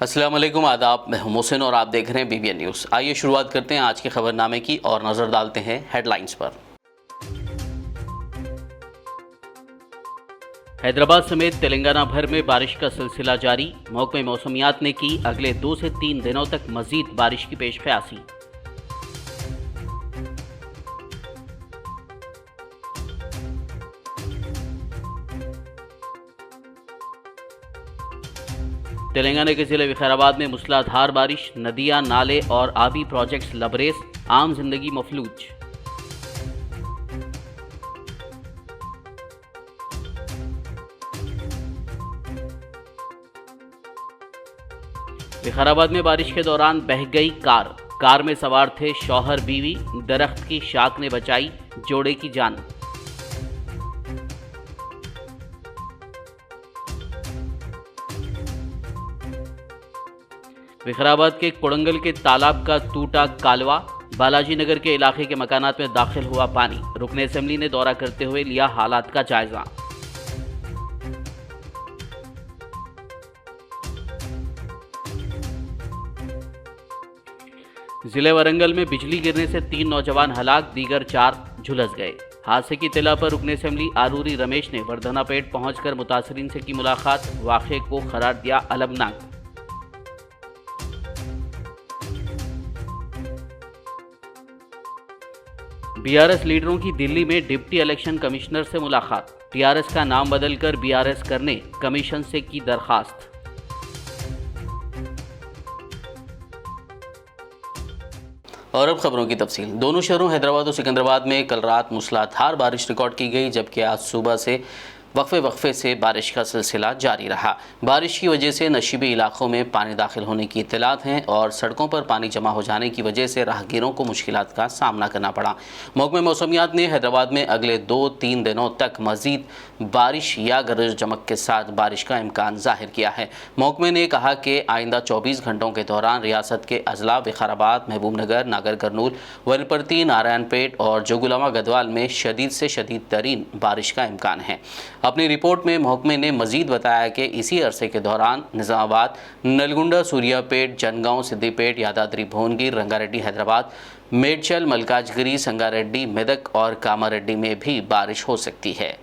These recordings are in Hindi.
अस्सलाम वालेकुम, आदाब। मैं हूं मोहसिन और आप देख रहे हैं BBN न्यूज़। आइए शुरुआत करते हैं आज के खबरनामे की और नज़र डालते हैं हेडलाइंस पर। हैदराबाद समेत तेलंगाना भर में बारिश का सिलसिला जारी। महकमे मौसमियात ने की अगले 2 से 3 दिनों तक मजीद बारिश की पेशकयासी। तेलंगाना के जिले विकाराबाद में मूसलाधार बारिश, नदियां, नाले और आबी प्रोजेक्ट्स लबरेज, आम जिंदगी मफलूज। विकाराबाद में बारिश के दौरान बह गई कार में सवार थे शौहर बीवी, दरख्त की शाख ने बचाई जोड़े की जान। विकाराबाद के कोड़ंगल के तालाब का टूटा कालवा, बालाजी नगर के इलाके के मकानात में दाखिल हुआ पानी। रुकन असेंबली ने दौरा करते हुए लिया हालात का जायजा। जिले वारंगल में बिजली गिरने से 3 नौजवान हलाक, दीगर 4 झुलस गए। हादसे की इत्तला पर रुकन असेंबली आरूरी रमेश ने वर्धनापेट पहुंचकर मुतासरीन से की मुलाकात। वाक़े को करार दिया अलमनाक। BRS लीडरों की दिल्ली में डिप्टी इलेक्शन कमिश्नर से मुलाकात। TRS का नाम बदलकर BRS करने कमीशन से की दरखास्त। और अब खबरों की तफसील। दोनों शहरों हैदराबाद और सिकंदराबाद में कल रात मूसलाधार बारिश रिकॉर्ड की गई, जबकि आज सुबह से वक्फे से बारिश का सिलसिला जारी रहा। बारिश की वजह से नशीबी इलाकों में पानी दाखिल होने की इत्तलात हैं और सड़कों पर पानी जमा हो जाने की वजह से राहगीरों को मुश्किलात का सामना करना पड़ा। महकमे मौसमियात ने हैदराबाद में अगले 2-3 दिनों तक मजीद बारिश या गरज चमक के साथ बारिश का इम्कान जाहिर किया है। महकमे ने कहा कि आइंदा 24 घंटों के दौरान रियासत के अजला विकाराबाद, महबूबनगर, नागर कर्नूल, वनपर्ती, नारायणपेट और जोगुलामा गदवाल में शदीद से शदीद तरीन बारिश का इम्कान है। अपनी रिपोर्ट में महकमे ने मजीद बताया कि इसी अरसे के दौरान निज़ामाबाद, नलगुंडा, सूर्यापेट, जनगांव, सिद्दीपेट, यादाद्री, भुवनगिर, रंगारेड्डी हैदराबाद, मेडचल, मलकाजगिरी, संगारेड्डी, मेदक और कामारेड्डी में भी बारिश हो सकती है।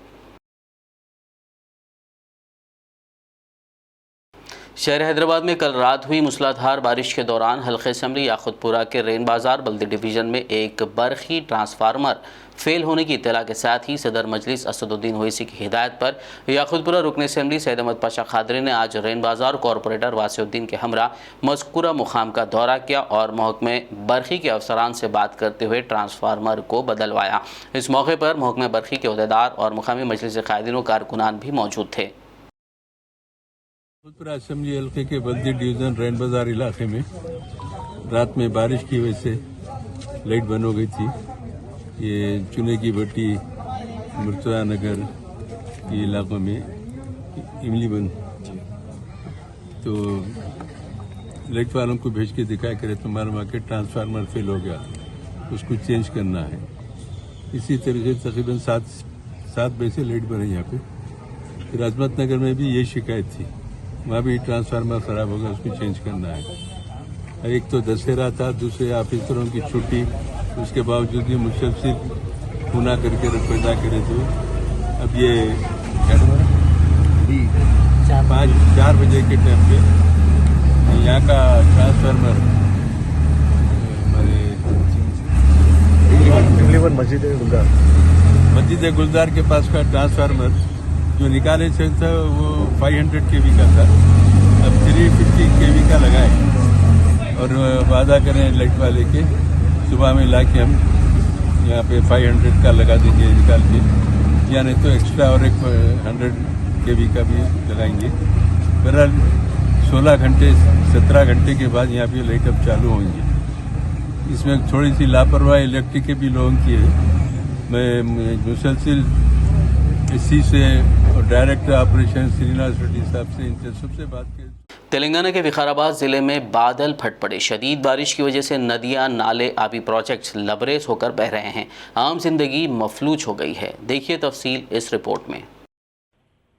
शहर हैदराबाद में कल रात हुई मूसलाधार बारिश के दौरान हल्के असेंबली याकुतपुरा के रेन बाजार बल्दी डिवीज़न में एक बरखी ट्रांसफार्मर फेल होने की इत्तला के साथ ही सदर मजलिस असदुद्दीन ओवैसी की हिदायत पर याकुतपुरा रुकन असेंबली सैयद अहमद पाशा खादरी ने आज रेन बाजार कॉरपोरेटर वासिउद्दीन के हमरा मज़कूरा मुकाम का दौरा किया और महकमे बरखी के अफसरान से बात करते हुए ट्रांसफार्मर को बदलवाया। इस मौके पर महकमे बरखी के अहदेदार और मुकामी मजलिस कायदीन व कारकुनान भी मौजूद थे। असेंबली हल्के के बल्दी डिवीजन रैन बाजार इलाके में रात में बारिश की वजह से लाइट बंद हो गई थी। ये चुने की भट्टी, मुर्तजा नगर के इलाकों में इमली बंद, तो लाइट वालों को भेज के दिखाया करे तुम्हारा मार्केट ट्रांसफार्मर फेल हो गया, उसको चेंज करना है। इसी तरह से तकरीबन 7 बजे से लाइट बनी यहाँ पे। फिर अजमत नगर में भी ये शिकायत थी, वहाँ भी ट्रांसफार्मर खराब होगा, उसको चेंज करना है। एक तो दशहरा था, दूसरे ऑफिसरों की छुट्टी, उसके बावजूद भी मुसलसिल खूना करके पैदा करे। तो अब ये 4 बजे के टाइम पे यहाँ का ट्रांसफार्मर मस्जिद गुलजार के पास का ट्रांसफार्मर जो निकाले से था वो 500 kV का था, अब 350 kV का लगाए और वादा करें लाइट वाले के सुबह में लाके हम यहाँ पे 500 का लगा देंगे निकाल के, या नहीं तो एक्स्ट्रा और एक 100 kV का भी लगाएंगे। बहरहाल 16 घंटे 17 घंटे के बाद यहाँ पे लाइट अब चालू होंगी। इसमें थोड़ी सी लापरवाही इलेक्ट्रिक के भी लोगों की है। मैं मुसलसिल इसी से और डायरेक्टर ऑपरेशन श्रीनिवास रेड्डी साहब से इनसे सबसे बात की। तेलंगाना के विकाराबाद जिले में बादल फट पड़े। शदीद बारिश की वजह से नदियां, नाले, आबी प्रोजेक्ट्स लबरेज होकर बह रहे हैं। आम जिंदगी मफलूज हो गई है। देखिए तफसील इस रिपोर्ट में।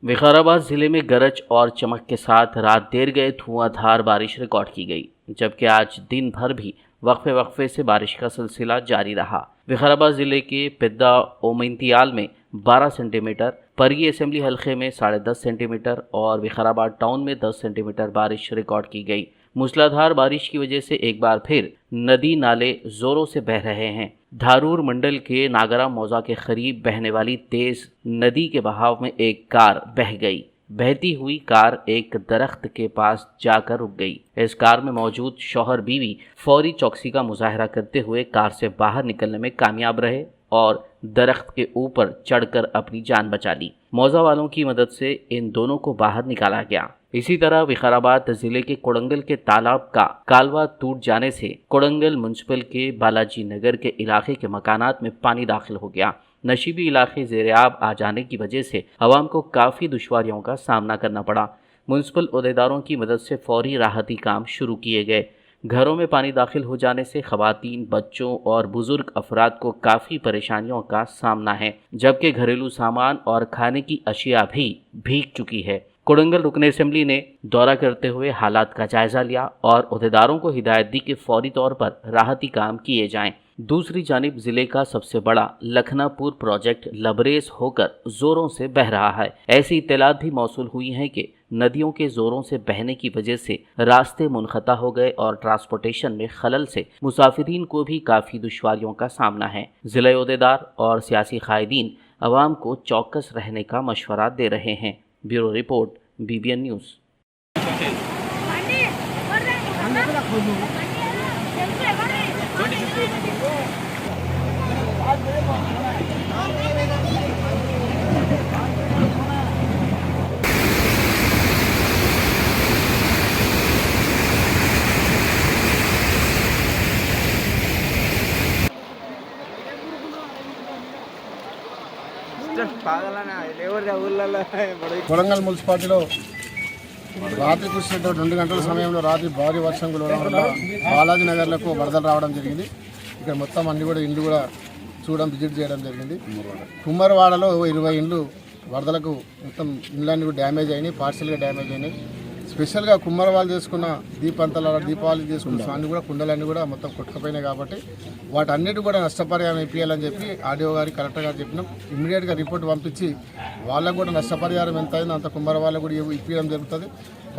विकाराबाद जिले में गरज और चमक के साथ रात देर गए धुआंधार बारिश रिकॉर्ड की गई, जबकि आज दिन भर भी वक्फे वक्फे से बारिश का सिलसिला जारी रहा। विकाराबाद जिले के पिद्दा ओमिंतियाल में 12 सेंटीमीटर, परगी असेंबली हल्के में 10.5 सेंटीमीटर और विकाराबाद टाउन में 10 सेंटीमीटर बारिश रिकॉर्ड की गई। मूसलाधार बारिश की वजह से एक बार फिर नदी नाले जोरों से बह रहे हैं। धारूर मंडल के नागरा मौजा के करीब बहने वाली तेज नदी के बहाव में एक कार बह गई। बहती हुई कार एक दरख्त के पास जाकर रुक गई। इस कार में मौजूद शौहर बीवी फौरी चौकसी का मुजाहरा करते हुए कार से बाहर निकलने में कामयाब रहे और दरख्त के ऊपर चढ़कर अपनी जान बचा ली। मौजा वालों की मदद से इन दोनों को बाहर निकाला गया। इसी तरह विकाराबाद जिले के कोड़ंगल के तालाब का कालवा टूट जाने से कोड़ंगल म्युनिसिपल के बालाजी नगर के इलाके के मकानात में पानी दाखिल हो गया। नशीबी इलाके ज़ेर-ए-आब आ जाने की वजह से आवाम को काफ़ी दुश्वारियों का सामना करना पड़ा। म्युनिसिपल ओहदेदारों की मदद से फौरी राहती काम शुरू किए गए। घरों में पानी दाखिल हो जाने से ख़वातीन, बच्चों और बुजुर्ग अफराद को काफ़ी परेशानियों का सामना है, जबकि घरेलू सामान और खाने की अशिया भी भीग चुकी है। कोड़ंगल रुकन असेंबली ने दौरा करते हुए हालात का जायजा लिया और ओहदेदारों को हिदायत दी कि फौरी तौर पर राहती काम किए जाएं। दूसरी जानिब जिले का सबसे बड़ा लखनापुर प्रोजेक्ट लबरेज होकर जोरों से बह रहा है। ऐसी इत्तलात भी मौसूल हुई हैं कि नदियों के जोरों से बहने की वजह से रास्ते मुनक़ता हो गए और ट्रांसपोर्टेशन में खलल से मुसाफिरीन को भी काफ़ी दुश्वारियों का सामना है। ज़िला ओहदेदार और सियासी कायदीन अवाम को चौकस रहने का मशवरा दे रहे हैं। Bureau report, BBN news. Kodangal మున్సిపాలిటీలో రాత్రి కురిసినటువంటి 2 గంటల సమయంలో రాత్రి భారీ వర్షం కురవడం వల్ల బాలాజీ నగర్లకు వరదలు రావడం జరిగింది. ఇక్కడ మొత్తం అన్ని కూడా ఇండ్లు కూడా విజిట్ చేయడం జరిగింది. కుమ్మరవాడలో 20 ఇండ్లు వరదలకు మొత్తం ఇండ్లన్నీ కూడా డ్యామేజ్ అయినాయి, పార్షియల్గా డ్యామేజ్ అయినాయి. స్పెషల్గా కుమ్మరవాళ్ళు చేసుకున్న దీపావళి చేసుకున్న అన్ని కూడా కుండలన్నీ కూడా మొత్తం కొట్టుకుపోయినాయి. కాబట్టి వాటన్నిటి కూడా నష్టపరిహారం ఇప్పించాలని చెప్పి ఆర్డీఓ గారి, కలెక్టర్ గారు చెప్పినాం. ఇమ్మీడియట్గా రిపోర్ట్ పంపించి వాళ్ళకు కూడా నష్టపరిహారం ఎంత అయిందో అంత కుమ్మర వాళ్ళకు కూడా ఇప్పించడం జరుగుతుంది.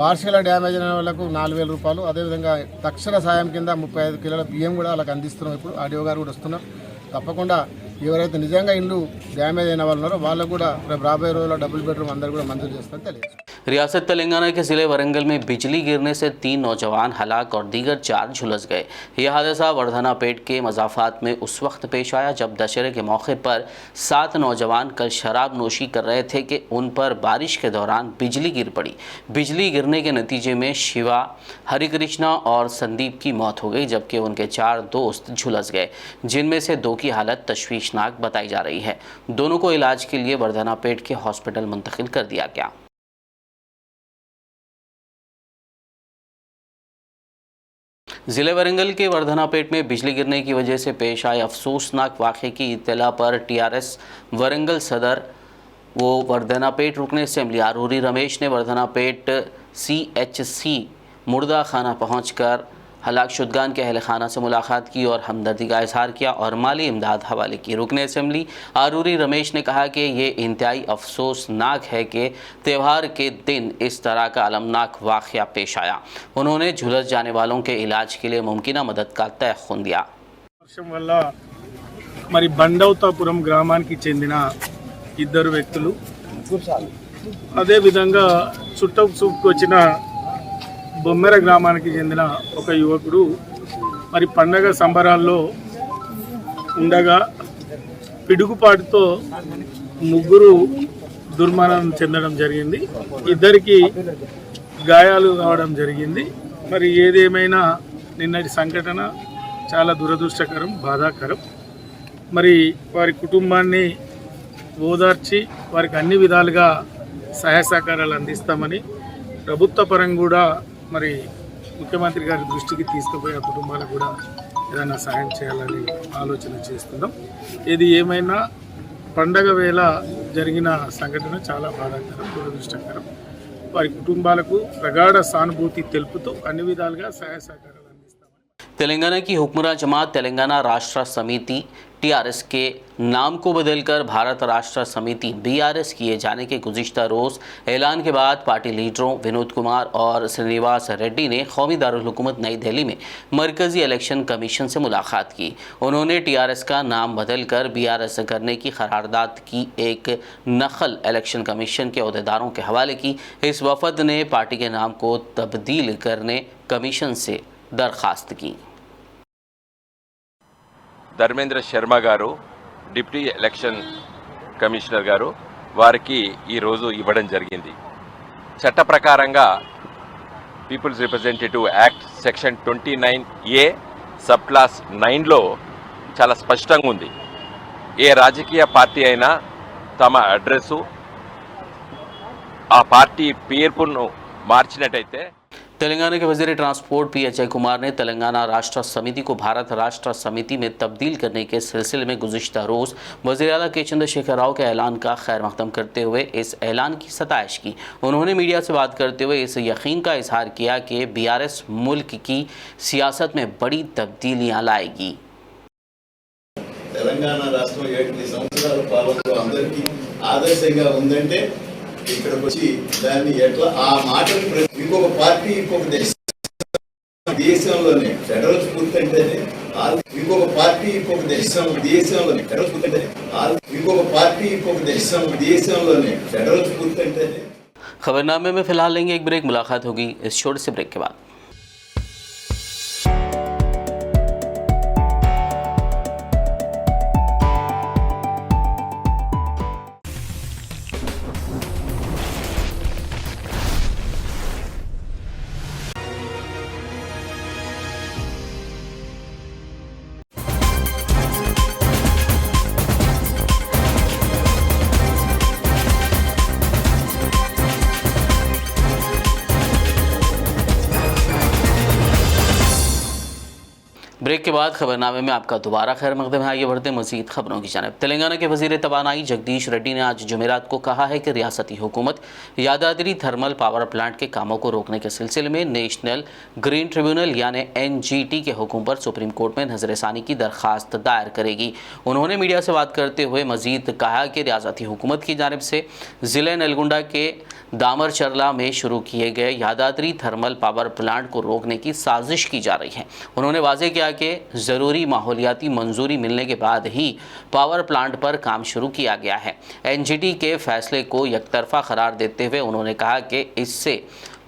పార్షియల్గా డ్యామేజ్ అయిన వాళ్ళకు 4,000 రూపాయలు, అదేవిధంగా తక్షణ సాయం కింద 35 కిలోల బియ్యం కూడా వాళ్ళకి అందిస్తున్నాం. ఇప్పుడు ఆర్డీఓ గారు కూడా వస్తున్నారు. తప్పకుండా ఎవరైతే నిజంగా ఇల్లు డ్యామేజ్ అయిన వాళ్ళు ఉన్నారో వాళ్ళకు కూడా రేపు రాబోయే రోజుల్లో డబుల్ బెడ్రూమ్ అందరూ కూడా మంజూరు చేస్తారని తెలియదు। रियासत तेलंगाना के ज़िले वरंगल में बिजली गिरने से 3 नौजवान हलाक और दीगर 4 झुलस गए। यह हादसा वर्धनापेट के मज़ाफ़ात में उस वक्त पेश आया जब दशहरे के मौके पर 7 नौजवान कल शराब नोशी कर रहे थे कि उन पर बारिश के दौरान बिजली गिर पड़ी। बिजली गिरने के नतीजे में शिवा, हरिकृष्णा और संदीप की मौत हो गई, जबकि उनके 4 दोस्त झुलस गए, जिनमें से 2 की हालत तशवीशनाक बताई जा रही है। दोनों को इलाज के लिए वर्धनापेट के हॉस्पिटल मुंतकिल कर दिया गया। ज़िले वरंगल के वर्धनापेट में बिजली गिरने की वजह से पेश आए अफसोसनाक वाक़े की इत्तला पर TRS वरंगल सदर वो वर्धनापेट रुकन असेंबली आरूरी रमेश ने वर्धनापेट CHC मुर्दा खाना पहुंचकर हलाक शुदगान के अहल खाना से मुलाकात की और हमदर्दी का इजहार किया और माली इमदाद हवाले की। रुकन असेंबली आरूरी रमेश ने कहा कि ये इंतहाई अफसोसनाक है कि त्यौहार के दिन इस तरह का अलमनाक वाक़या पेश आया। उन्होंने झुलस जाने वालों के इलाज के लिए मुमकिन मदद का तयख्खुन दिया। వర్షం వల్ల మరి బండౌతాపురం గ్రామానికి చెందిన 2 వ్యక్తులు, అదేవిధంగా చుట్టూకు వచ్చిన బొమ్మెర గ్రామానికి చెందిన ఒక యువకుడు మరి పండగ సంబరాల్లో ఉండగా పిడుగుపాటుతో 3 దుర్మరణం చెందడం జరిగింది. 2కి గాయాలు కావడం జరిగింది. మరి ఏదేమైనా నిన్నటి సంఘటన చాలా దురదృష్టకరం, బాధాకరం. మరి వారి కుటుంబాన్ని ఓదార్చి వారికి అన్ని విధాలుగా సహాయ సహకారాలు అందిస్తామని ప్రభుత్వ పరంగా కూడా మరి ముఖ్యమంత్రి గారి దృష్టికి తీసుకుపోయి ఆ కుటుంబాలకు కూడా ఏదైనా సహాయం చేయాలని ఆలోచన చేస్తున్నాం. ఏది ఏమైనా పండగ వేళ జరిగిన సంఘటన చాలా బాధాకరం, దురదృష్టకరం. వారి కుటుంబాలకు ప్రగాఢ సానుభూతి తెలుపుతూ అన్ని విధాలుగా సహాయ సహకారాలు అందిస్తామని. तेलंगाना की हुक्मरान जमात तेलंगाना राष्ट्र समिति टीआरएस के नाम को बदलकर भारत राष्ट्र समिति बीआरएस किए जाने के गुज़िश्ता रोज़ ऐलान के बाद पार्टी लीडरों विनोद कुमार और श्रीनिवास रेड्डी ने कौमी दारुल हुकूमत नई दिल्ली में मरकज़ी इलेक्शन कमीशन से मुलाकात की. उन्होंने टीआरएस का नाम बदलकर बीआरएस करने की करारदाद की एक नकल इलेक्शन कमीशन के अहदेदारों के हवाले की. इस वफद ने पार्टी के नाम को तब्दील करने कमीशन से दरख्वास्त की. ధర్మేంద్ర శర్మ గారు డిప్యూటీ ఎలక్షన్ కమిషనర్ గారు వారికి ఈరోజు ఇవ్వడం జరిగింది. చట్ట ప్రకారంగా people's representative act section 29A sub clause 9లో చాలా స్పష్టంగా ఉంది. ఏ రాజకీయ పార్టీ అయినా తమ అడ్రస్సు ఆ పార్టీ పేరును మార్చినట్టయితే. तेलंगाना के वज़ीर ट्रांसपोर्ट पी अजय कुमार ने तेलंगाना राष्ट्र समिति को भारत राष्ट्र समिति में तब्दील करने के सिलसिले में गुज़िश्ता रोज़ वज़ीर आला के चंद्रशेखर राव के ऐलान का खैर मक़दम करते हुए इस ऐलान की सताइश की. उन्होंने मीडिया से बात करते हुए इस यकीन का इजहार किया कि बीआरएस मुल्क की सियासत में बड़ी तब्दीलियाँ लाएगी. తెలంగాణ రాష్ట్రం 7 సంవత్సరాల పాలనలో అందరికీ ఆదర్శంగా ఉందంటే ఇక్కడికి వచ్చి దాన్ని ఎట్లా ఆ మాటలు ఇంకొక పార్టీ ఇంకొక దేశంలోనే ఫెడరల్ స్ఫూర్తి అంటేనే ఇంకొక పార్టీ ఇంకొక దేశంలోనే ఫెడరల్ స్ఫూర్తి అంటేనే ఇంకొక పార్టీ ఇంకొక దేశంలోనే ఫెడరల్ స్ఫూర్తి అంటేనే. खबरनामे में फिलहाल लेंगे एक ब्रेक. मुलाकात होगी इस छोटे से ब्रेक के बाद. ब्रेक के बाद खबरनामे में आपका दोबारा खैर मकदम है. आइए बढ़ते मजीद खबरों की जानिब. तेलंगाना के वज़ीर तवानाई जगदीश रेड्डी ने आज जुमेरात को कहा है कि रियासती हुकूमत यादाद्री थर्मल पावर प्लांट के कामों को रोकने के सिलसिले में नेशनल ग्रीन ट्रिब्यूनल यानी NGT के हुक्म पर सुप्रीम कोर्ट में नज़रसानी की दरख्वास्त दायर करेगी. उन्होंने मीडिया से बात करते हुए मजीद कहा कि रियासती हुकूमत की जानिब से ज़िले नलगुंडा के दामर चरला में शुरू किए गए यादाद्री थर्मल पावर प्लांट को रोकने की साजिश की जा रही है. उन्होंने वाज़ेह किया कि ज़रूरी माहौलियाती मंजूरी मिलने के बाद ही पावर प्लांट पर काम शुरू किया गया है. NGT के फैसले को यकतरफा करार देते हुए उन्होंने कहा कि इससे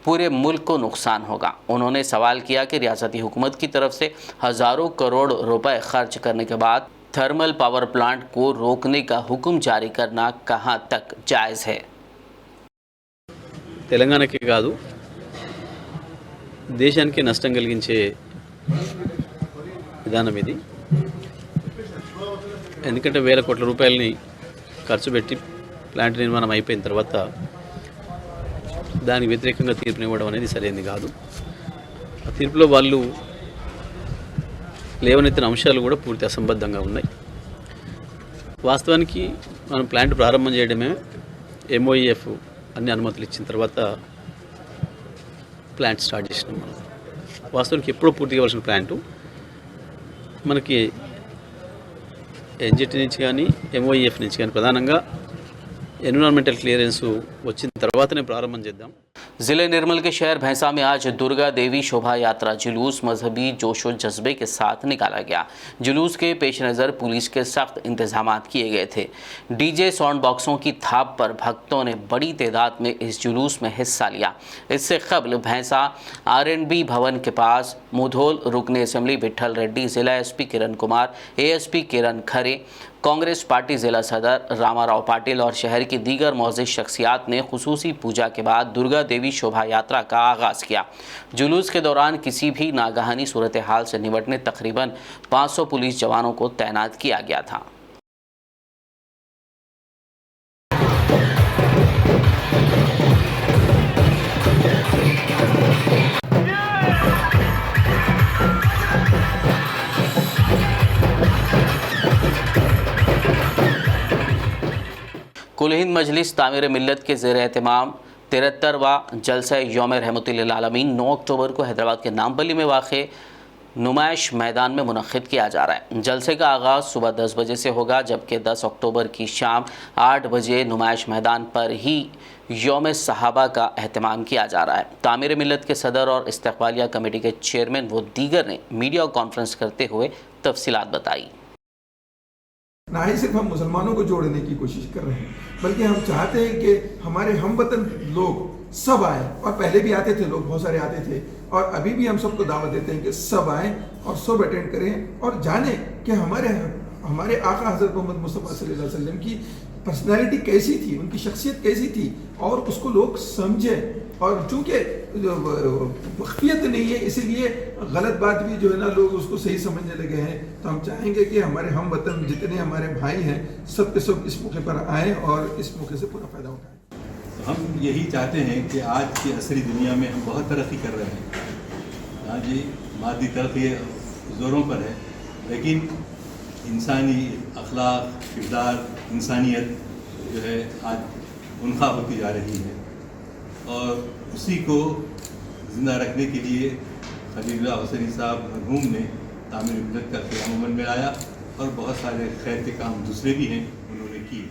पूरे मुल्क को नुकसान होगा. उन्होंने सवाल किया कि रियासती हुकूमत की तरफ से हज़ारों करोड़ रुपए खर्च करने के बाद थर्मल पावर प्लांट को रोकने का हुक्म जारी करना कहाँ तक जायज़ है. తెలంగాణకే కాదు దేశానికి నష్టం కలిగించే విధానం ఇది. ఎందుకంటే వేల కోట్ల రూపాయలని ఖర్చు పెట్టి ప్లాంట్ నిర్మాణం అయిపోయిన తర్వాత దానికి వ్యతిరేకంగా తీర్పునివ్వడం అనేది సరైనది కాదు. ఆ తీర్పులో వాళ్ళు లేవనెత్తిన అంశాలు కూడా పూర్తి అసంబద్ధంగా ఉన్నాయి. వాస్తవానికి మనం ప్లాంట్ ప్రారంభం చేయడమే MOEF అన్ని అనుమతులు ఇచ్చిన తర్వాత ప్లాంట్ స్టార్ట్ చేసినాం. మనం వాస్తవానికి ఎప్పుడో పూర్తి కావాల్సిన ప్లాంటు మనకి NGT నుంచి కానీ MOEF నుంచి కానీ ప్రధానంగా ఎన్విరాన్మెంటల్ క్లియరెన్స్ వచ్చిన తర్వాతనే ప్రారంభం చేద్దాం. ज़िले निर्मल के शहर भैंसा में आज दुर्गा देवी शोभा यात्रा जुलूस मजहबी जोशो जज्बे के साथ निकाला गया. जुलूस के पेश नज़र पुलिस के सख्त इंतजाम किए गए थे. DJ साउंड बॉक्सों की थाप पर भक्तों ने बड़ी तादाद में इस जुलूस में हिस्सा लिया. इससे कबल भैंसा R&B भवन के पास मुधोल रुकन असम्बली विठल रेड्डी, ज़िला SP किरण कुमार, ASP किरण खरे, कांग्रेस पार्टी ज़िला सदर रामाराव पाटिल और शहर की दीगर मौजूद शख्सियात ने खुसूसी पूजा के बाद दुर्गा देवी शोभा यात्रा का आगाज़ किया. जुलूस के दौरान किसी भी नागहानी सूरत हाल से निपटने तकरीबन 500 पुलिस जवानों को तैनात किया गया था. कुल हिंद मजलिस तामीर मिल्लत के ज़ेर एहतमाम 73वां जलसा यौम रहमतुल आलमीन 9 अक्टूबर को हैदराबाद के नामपल्ली में वाक़ नुमाइश मैदान में मुनक़्क़िद किया जा रहा है। जलसे का आगाज़ सुबह 10 बजे से होगा, जबकि 10 अक्टूबर की शाम 8 बजे नुमाइश मैदान पर ही यौम सहाबा का अहतमाम किया जा रहा है। तामीर मिल्लत के सदर और इस्तक़बालिया कमेटी के चेयरमैन व दीगर ने मीडिया कॉन्फ्रेंस करते हुए तफसीलात बताई। ना ही सिर्फ हम मुसलमानों को जोड़ने की कोशिश कर रहे हैं, बल्कि हम चाहते हैं कि हमारे हमवतन लोग सब आए, और पहले भी आते थे लोग, बहुत सारे आते थे, और अभी भी हम सबको दावत देते हैं कि सब आएँ और सब अटेंड करें और जानें कि हमारे आका हज़रत मोहम्मद मुस्तफ़ा सल्लल्लाहु अलैहि वसल्लम की पर्सनैलिटी कैसी थी, उनकी शख्सियत कैसी थी, और उसको लोग समझें। और चूँकि वक्फियत नहीं है, इसीलिए गलत बात भी जो है ना लोग उसको सही समझने लगे हैं। तो हम चाहेंगे कि हमारे हम वतन जितने हमारे भाई हैं सब के सब इस मौके पर आएँ और इस मौके से पूरा फ़ायदा उठाएँ। तो हम यही चाहते हैं कि आज की असरी दुनिया में हम बहुत तरक्की कर रहे हैं। आज ये मादी तरक्की ज़ोरों पर है, लेकिन इंसानी अखलाक, किरदार, इंसानियत जो है आज उनका होती जा रही है, और उसी को ज़िंदा रखने के लिए खलीलुल्लाह हुसैनी साहब मरहूम ने तामीर मिल्लत का क़याम अमल में लाया, और बहुत सारे खैर के काम दूसरे भी हैं उन्होंने किए।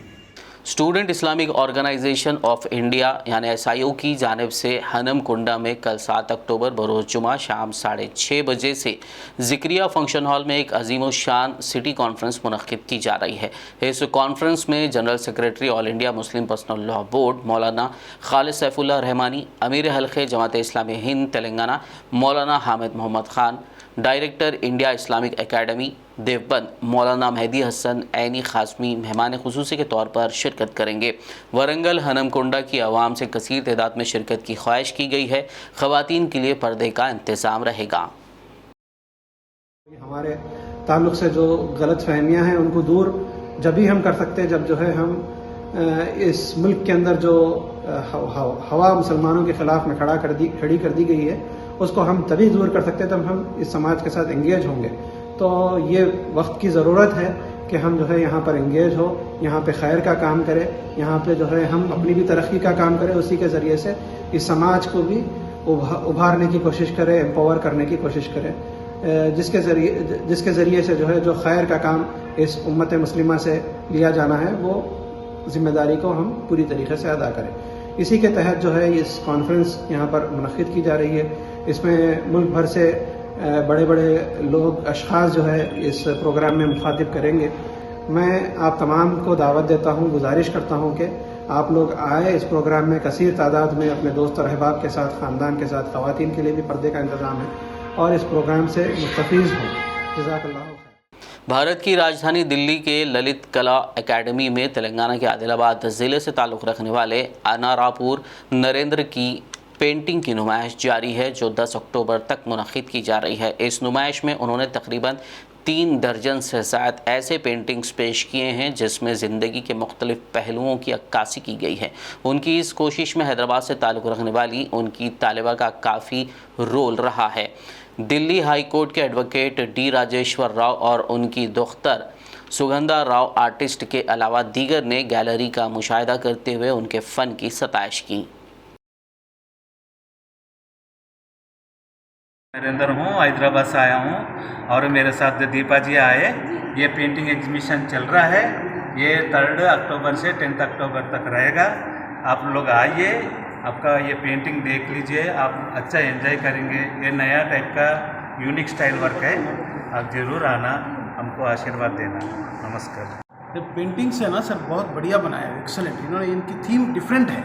Student Islamic organisation of India यानी SIO की जानिब से हनम कुंडा में कल 7 अक्टूबर बरोज़ जुमा शाम 6:30 बजे से ज़िक्रिया फंक्शन हॉल में एक अजीम शान सिटी कॉन्फ्रेंस मुनक़्क़िद की जा रही है। इस कॉन्फ्रेंस में general secretary all India Muslim personal law board मौलाना खालिद सैफुल्लाह रहमानी, अमीर हल्क़े Jamaat Islami Hind Telangana Maulana Hamid Mohammed Khan, director India Islamic academy Deoband Maulana Mehdi Hasan Anne ख़ासमी मेहमान ख़ुसूसी के तौर पर शिरकत करेंगे। वरंगल हनमकुंडा की आवाम से कसीर तादाद में शिरकत की ख्वाहिश की गई है। ख़वातीन के लिए पर्दे का इंतज़ाम रहेगा। हमारे ताल्लुक़ से जो गलत फहमियाँ हैं उनको दूर जब भी हम कर सकते हैं, जब जो है हम इस मुल्क के अंदर जो हवा मुसलमानों के ख़िलाफ़ में खड़ी कर दी गई है, उसको हम तभी दूर कर सकते हैं जब हम इस समाज के साथ एंगेज होंगे। तो ये वक्त की ज़रूरत है कि हम जो है यहाँ पर एंगेज हो, यहाँ पे खैर का काम करें, यहाँ पे जो है हम अपनी भी तरक्की का काम करें, उसी के ज़रिए से इस समाज को भी उभारने की कोशिश करें, एम्पावर करने की कोशिश करें, जिसके ज़रिए से जो है जो खैर का काम इस उम्मत मुस्लिमा से लिया जाना है वो ज़िम्मेदारी को हम पूरी तरीके से अदा करें। इसी के तहत जो है इस कॉन्फ्रेंस यहाँ पर मुनक़्क़िद की जा रही है। इसमें मुल्क भर से बड़े बड़े लोग अशख़ास जो है इस प्रोग्राम में मुखातिब करेंगे। मैं आप तमाम को दावत देता हूँ, गुजारिश करता हूँ कि आप लोग आए इस प्रोग्राम में कसीर तादाद में अपने दोस्त और अहबाब के साथ, ख़ानदान के साथ। ख़वातीन के लिए भी पर्दे का इंतज़ाम है और इस प्रोग्राम से मुस्तफ़ीज़ हों। जज़ाकल्लाह खैर। भारत की राजधानी दिल्ली के ललित कला एकेडमी में तेलंगाना के आदिलाबाद ज़िले से ताल्लुक़ रखने वाले अनारापुर नरेंद्र की पेंटिंग की नुमाइश जारी है, जो 10 अक्टूबर तक मुनक़्क़िद की जा रही है। इस नुमाइश में उन्होंने तकरीबन 3 दर्जन से ज़्यादा ऐसे पेंटिंग्स पेश किए हैं जिसमें ज़िंदगी के मुख्तलिफ़ पहलुओं की अक्कासी की गई है। उनकी इस कोशिश में हैदराबाद से ताल्लुक़ रखने वाली उनकी तालिबा का काफ़ी रोल रहा है। दिल्ली हाई कोर्ट के एडवोकेट डी राजेश्वर राव और उनकी दुख्तर सुगंधा राव आर्टिस्ट के अलावा दीगर ने गैलरी का मुशाहिदा करते हुए उनके फ़न की सताइश की। नरेंद्र हूँ, हैदराबाद से आया हूँ और मेरे साथ दीपा जी आए। ये पेंटिंग एग्जीबिशन चल रहा है, ये 3 अक्टूबर से 10 अक्टूबर तक रहेगा। आप लोग आइए, आपका ये पेंटिंग देख लीजिए, आप अच्छा एंजॉय करेंगे। ये नया टाइप का यूनिक स्टाइल वर्क है, आप ज़रूर आना, हमको आशीर्वाद देना। नमस्कार। ये पेंटिंग्स है ना सर, बहुत बढ़िया बनाया है, एक्सेलेंट। इन्होंने इनकी थीम डिफरेंट है,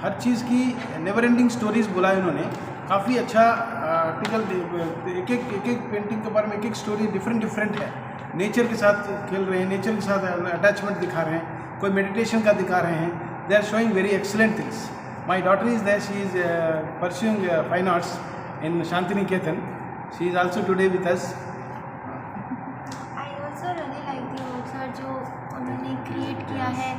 हर चीज़ की नेवर एंडिंग स्टोरीज़ बोला है इन्होंने। काफ़ी अच्छा आर्टिकल, एक पेंटिंग के बारे में एक स्टोरी डिफरेंट है। नेचर के साथ खेल रहे हैं, नेचर के साथ अटैचमेंट दिखा रहे हैं, कोई मेडिटेशन का दिखा रहे हैं। They are showing very excellent things. My daughter is there, she is pursuing fine arts in Shantiniketan. She is also today with us. I also really like the work sir, जो उन्होंने क्रिएट किया है,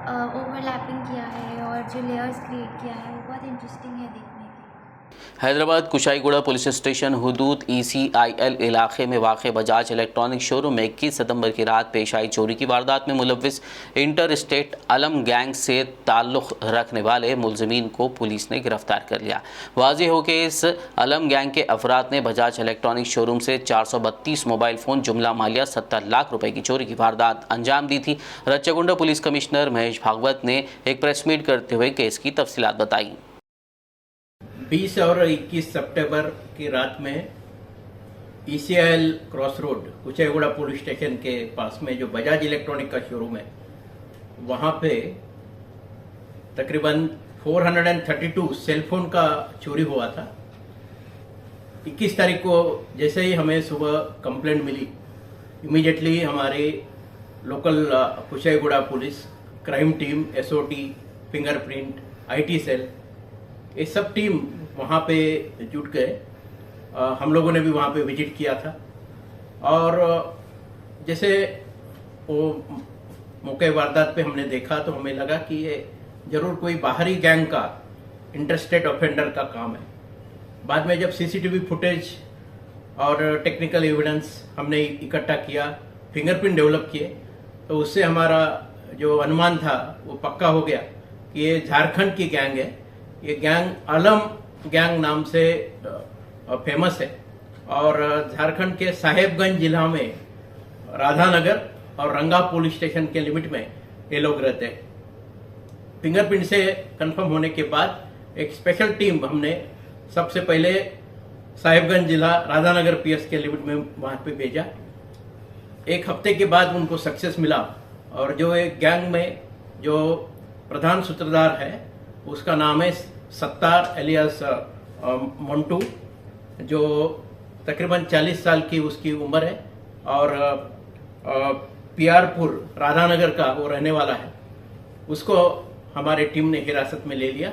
ओवरलैपिंग किया है और जो लेयर्स क्रिएट किया है वो बहुत इंटरेस्टिंग है देखने। हैदराबाद कुशाईगुड़ा पुलिस स्टेशन हुदूद ECIL इलाके में वाक़ बजाज इलेक्ट्रॉनिक शोरूम में 21 सितंबर की रात पेश आई चोरी की वारदात में मुलव्विस इंटर स्टेट अलम गैंग से ताल्लुक़ रखने वाले मुलज़मीन को पुलिस ने गिरफ्तार कर लिया। वाज़ेह हो कि इस अलम गैंग के अफराद ने बजाज इलेक्ट्रॉनिक शोरूम से 432 मोबाइल फ़ोन जुमला मालिया 70 लाख रुपए की चोरी की वारदात अंजाम दी थी। रच्चाकुंडा पुलिस कमिश्नर महेश भागवत ने एक प्रेस मीट करते हुए केस की तफसीलात बताई। 20 और 21 सितंबर की रात में ECIL cross road Kushaiguda police station के पास में जो बजाज इलेक्ट्रॉनिक का शोरूम है वहाँ पे तकरीबन 432 सेलफोन का चोरी हुआ था। 21 तारीख को जैसे ही हमें सुबह कंप्लेंट मिली, इमीडिएटली हमारे local Kushaiguda police crime team, SOT, fingerprint, IT cell, ये सब टीम वहाँ पे जुट गए। हम लोगों ने भी वहाँ पे विजिट किया था और जैसे वो मौके वारदात पे हमने देखा तो हमें लगा कि ये जरूर कोई बाहरी गैंग का इंटरस्टेट ऑफेंडर का काम है। बाद में जब CCTV फुटेज और टेक्निकल एविडेंस हमने इकट्ठा किया, फिंगरप्रिंट डेवलप किए, तो उससे हमारा जो अनुमान था वो पक्का हो गया कि ये झारखंड की गैंग है। ये गैंग अलम गैंग नाम से फेमस है और झारखंड के साहेबगंज जिला में राधानगर और रंगा पुलिस स्टेशन के लिमिट में ये लोग रहते हैं। फिंगरप्रिंट से कंफर्म होने के बाद एक स्पेशल टीम हमने सबसे पहले साहेबगंज जिला राधानगर PS के लिमिट में वहां पे भेजा। एक हफ्ते के बाद उनको सक्सेस मिला और जो एक गैंग में जो प्रधान सूत्रधार है उसका नाम है सत्तार एलियास मंटू, जो तकरीबन 40 साल की उसकी उम्र है और पियारपुर राधानगर का वो रहने वाला है। उसको हमारे टीम ने हिरासत में ले लिया।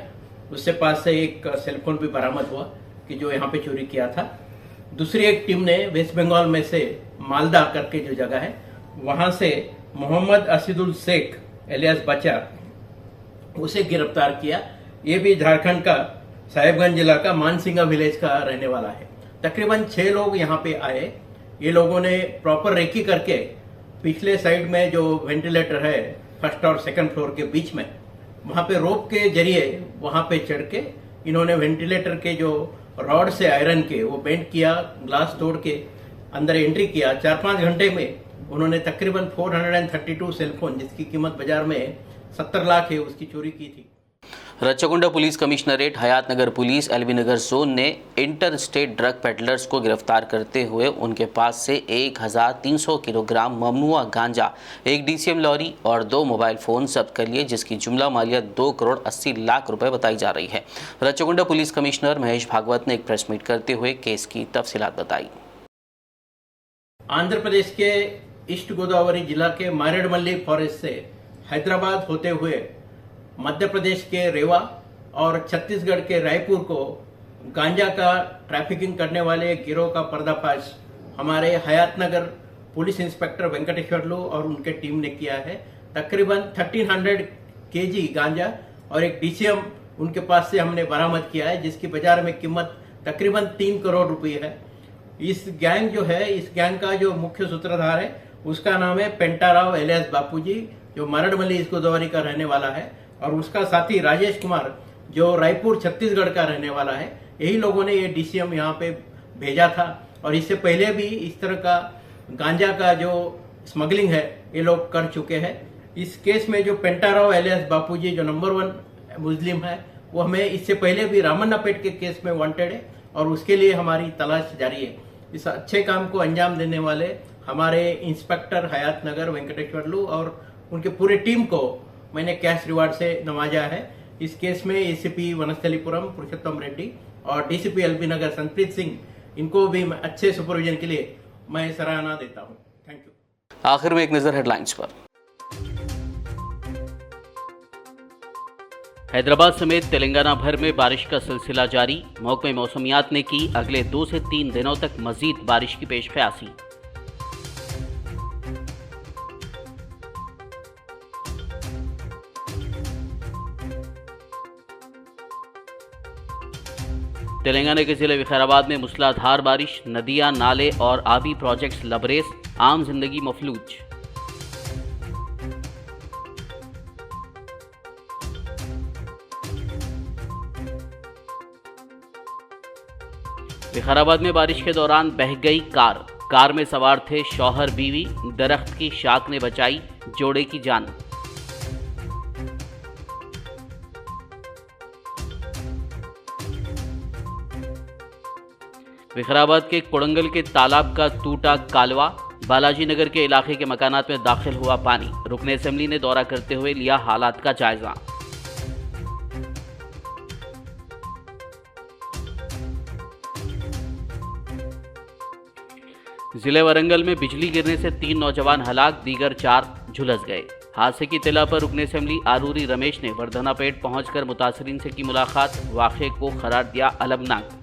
उससे पास से एक सेलफोन भी बरामद हुआ कि जो यहाँ पे चोरी किया था। दूसरी एक टीम ने वेस्ट बंगाल में से मालदा करके जो जगह है वहाँ से मोहम्मद असीदुल शेख एलियास बचा उसे गिरफ्तार किया। ये भी झारखंड का साहेबगंज जिला का मानसिंगा विलेज का रहने वाला है। तकरीबन 6 लोग यहाँ पे आए। ये लोगों ने प्रॉपर रेकी करके पिछले साइड में जो वेंटिलेटर है फर्स्ट और सेकंड फ्लोर के बीच में, वहाँ पे रोप के जरिए वहाँ पे चढ़ के इन्होंने वेंटिलेटर के जो रॉड से आयरन के वो बेंड किया, ग्लास तोड़ के अंदर एंट्री किया। 4-5 घंटे में उन्होंने तकरीबन 432 सेलफोन जिसकी कीमत बाजार में 70 लाख है उसकी चोरी की थी। Rachakonda police commissionerate, Hayathnagar police, LB Nagar zone ने इंटर स्टेट ड्रग पेडलर्स को गिरफ्तार करते हुए उनके पास से 1300 किलोग्राम ममनुआ गांजा, एक DCM लॉरी और 2 मोबाइल फ़ोन जब्त कर लिए, जिसकी जुमला मालिया 2 करोड़ 80 लाख रुपए बताई जा रही है। रच्चाकुंडा पुलिस कमिश्नर महेश भागवत ने एक प्रेस मीट करते हुए केस की तफसीलात बताई। आंध्र प्रदेश के ईस्ट गोदावरी जिला के मारेडमल्ली फॉरेस्ट से हैदराबाद होते हुए मध्य प्रदेश के रेवा और छत्तीसगढ़ के रायपुर को गांजा का ट्रैफिकिंग करने वाले गिरोह का पर्दाफाश हमारे हयातनगर पुलिस इंस्पेक्टर वेंकटेश्वरलू और उनके टीम ने किया है। तकरीबन 1300 kg गांजा और एक DCM उनके पास से हमने बरामद किया है, जिसकी बाजार में कीमत तकरीबन 3 करोड़ रुपए है। इस गैंग जो है, इस गैंग का जो मुख्य सूत्रधार है उसका नाम है पेंटाराव एलियास बापूजी, जो मारेडमल्ली ईस्ट गोदावरी का रहने वाला है, और उसका साथी राजेश कुमार जो रायपुर छत्तीसगढ़ का रहने वाला है। यही लोगों ने ये DCM यहाँ पे भेजा था और इससे पहले भी इस तरह का गांजा का जो स्मगलिंग है ये लोग कर चुके हैं। इस केस में जो पेंटाराव एलियास बापूजी जो नंबर 1 मुस्लिम है वो हमें इससे पहले भी रामन्नापेट के केस में वांटेड है और उसके लिए हमारी तलाश जारी है। इस अच्छे काम को अंजाम देने वाले हमारे इंस्पेक्टर हयातनगर वेंकटेश्वरलू और उनके पूरे टीम को मैंने कैश रिवार्ड से नवाजा है। इस केस में ACP वनस्थलीपुरम पुरुषोत्तम रेड्डी और DCP LB नगर संप्रीत सिंह, इनको भी अच्छे सुपरविजन के लिए मैं सराहना देता हूं। Thank you. आखिर में एक नजर हेडलाइंस पर। हैदराबाद समेत तेलंगाना भर में बारिश का सिलसिला जारी। महकमे मौसमियात ने की अगले 2 से 3 दिनों तक मजीद बारिश की पेशकयासी। तेलंगाना के जिले विकाराबाद में मूसलाधार बारिश, नदियां, नाले और आबी प्रोजेक्ट्स लबरेज, आम जिंदगी मफलूज। विकाराबाद में बारिश के दौरान बह गई कार में सवार थे शौहर बीवी, दरख्त की शाख ने बचाई जोड़े की जान। विकाराबाद के कोड़ंगल के तालाब का टूटा कालवा, बालाजी नगर के इलाके के मकानात में दाखिल हुआ पानी। रुकने असेंबली ने दौरा करते हुए लिया हालात का जायजा। जिले वरंगल में बिजली गिरने से 3 नौजवान हलाक, दीगर 4 झुलस गए। हादसे की इत्तला पर रुकने असेंबली आरूरी रमेश ने वर्धनापेट पहुंचकर मुतासरीन से की मुलाकात, वाक़े को करार दिया अलमनाक।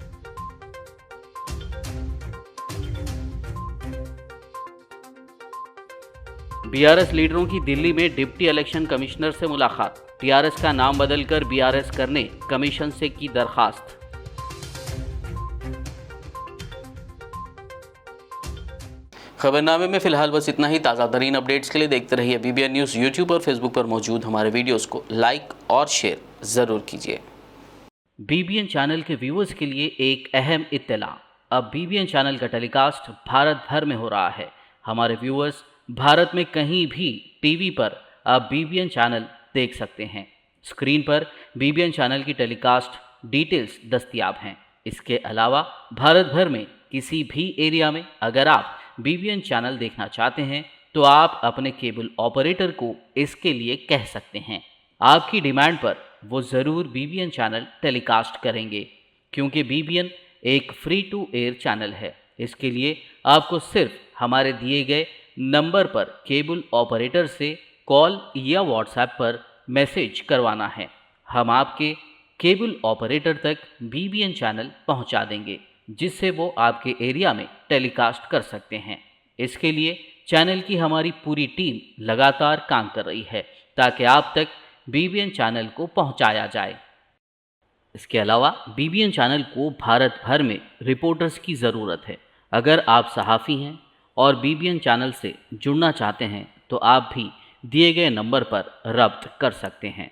बीआरएस लीडरों की दिल्ली में डिप्टी इलेक्शन कमिश्नर से मुलाकात, टीआरएस का नाम बदलकर बीआरएस करने कमीशन से की दरखास्त। खबरनामे में फिलहाल बस इतना ही। ताज़ा तरीन अपडेट्स के लिए देखते रहिए बीबीएन न्यूज़। यूट्यूब और फेसबुक पर मौजूद हमारे वीडियोस को लाइक और शेयर ज़रूर कीजिए। बीबीएन चैनल के व्यूअर्स के लिए एक अहम इत्तला, अब बीबीएन चैनल का टेलीकास्ट भारत भर में हो रहा है। हमारे व्यूअर्स भारत में कहीं भी टीवी पर अब बीबीएन चैनल देख सकते हैं। स्क्रीन पर बीबीएन चैनल की टेलीकास्ट डिटेल्स दस्तयाब हैं। इसके अलावा भारत भर में किसी भी एरिया में अगर आप बीबीएन चैनल देखना चाहते हैं तो आप अपने केबल ऑपरेटर को इसके लिए कह सकते हैं। आपकी डिमांड पर वो ज़रूर बीबीएन चैनल टेलीकास्ट करेंगे, क्योंकि बीबीएन एक फ्री टू एयर चैनल है। इसके लिए आपको सिर्फ हमारे दिए गए नंबर पर केबल ऑपरेटर से कॉल या व्हाट्सएप पर मैसेज करवाना है। हम आपके केबल ऑपरेटर तक बीबीएन चैनल पहुंचा देंगे, जिससे वो आपके एरिया में टेलीकास्ट कर सकते हैं। इसके लिए चैनल की हमारी पूरी टीम लगातार काम कर रही है ताकि आप तक बीबीएन चैनल को पहुंचाया जाए। इसके अलावा बीबीएन चैनल को भारत भर में रिपोर्टर्स की ज़रूरत है। अगर आप सहाफ़ी हैं और बीबीएन चैनल से जुड़ना चाहते हैं तो आप भी दिए गए नंबर पर रब्त कर सकते हैं।